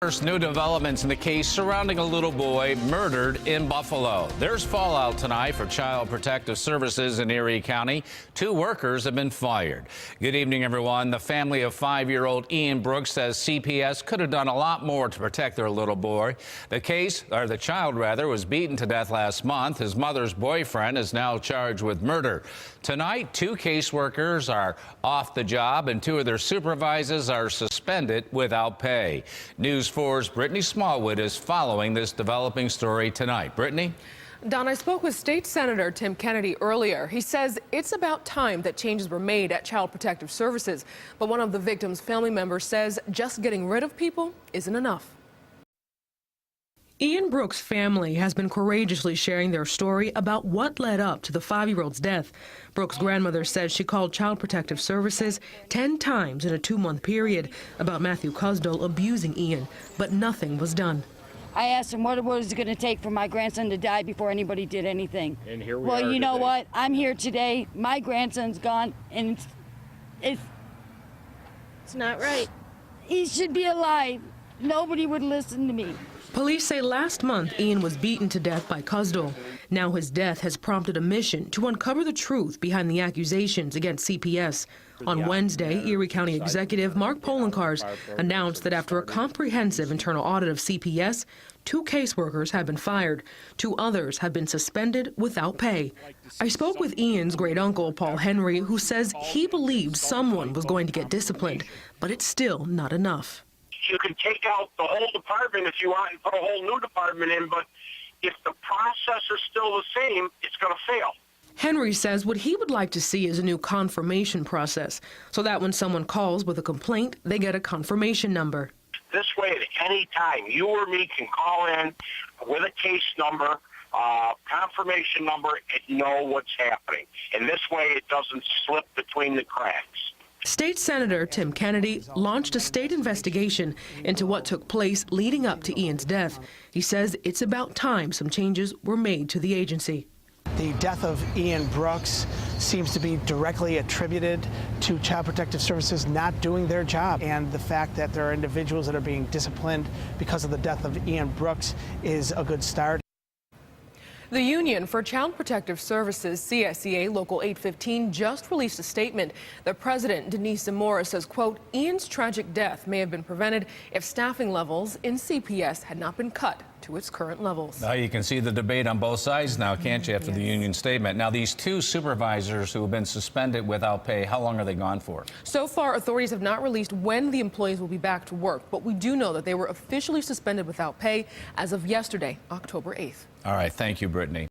First, new developments in the case surrounding a little boy murdered in Buffalo. There's fallout tonight for Child Protective Services in Erie County. 2 workers have been fired. Good evening, everyone. The family of 5-year-old Eain Brooks says CPS could have done a lot more to protect their little boy. The child was beaten to death last month. His mother's boyfriend is now charged with murder. Tonight, 2 caseworkers are off the job and 2 of their supervisors are suspended without pay. News 4's Brittany Smallwood is following this developing story tonight. Brittany? Don, I spoke with State Senator Tim Kennedy earlier. He says it's about time that changes were made at Child Protective Services. But one of the victim's family members says just getting rid of people isn't enough. Eain Brooks' family has been courageously sharing their story about what led up to the 5-year-old's death. Brooks' grandmother says she called Child Protective Services 10 times in a 2-month period about Matthew Cusdell abusing Eain, but nothing was done. I asked him what was it going to take for my grandson to die before anybody did anything. And here we are. Well, you know today. what? I'm here today. My grandson's gone, and it's not right. He should be alive. Nobody would listen to me. Police say last month Eain was beaten to death by Cusdell. Now his death has prompted a mission to uncover the truth behind the accusations against CPS. On Wednesday, Erie County Executive Mark Polenkars announced that after a comprehensive internal audit of CPS, 2 caseworkers have been fired. 2 others have been suspended without pay. I spoke with Eain's great-uncle, Paul Henry, who says he believed someone was going to get disciplined, but it's still not enough. You can take out the whole department if you want and put a whole new department in, but if the process is still the same, it's going to fail. Henry says what he would like to see is a new confirmation process, so that when someone calls with a complaint, they get a confirmation number. This way, at any time, you or me can call in with a case number, confirmation number, and know what's happening. And this way, it doesn't slip between the cracks. State Senator Tim Kennedy launched a state investigation into what took place leading up to Eain's death. He says it's about time some changes were made to the agency. The death of Eain Brooks seems to be directly attributed to Child Protective Services not doing their job. And the fact that there are individuals that are being disciplined because of the death of Eain Brooks is a good start. The Union for Child Protective Services, CSCA Local 815, just released a statement. The president, Denise Zamora, says, quote, Eain's tragic death may have been prevented if staffing levels in CPS had not been cut to its current levels. Now you can see the debate on both sides now, can't you, after the union statement. Now, these 2 supervisors who have been suspended without pay, how long are they gone for? So far, authorities have not released when the employees will be back to work, but we do know that they were officially suspended without pay as of yesterday, October 8th. All right, thank you, Brittany.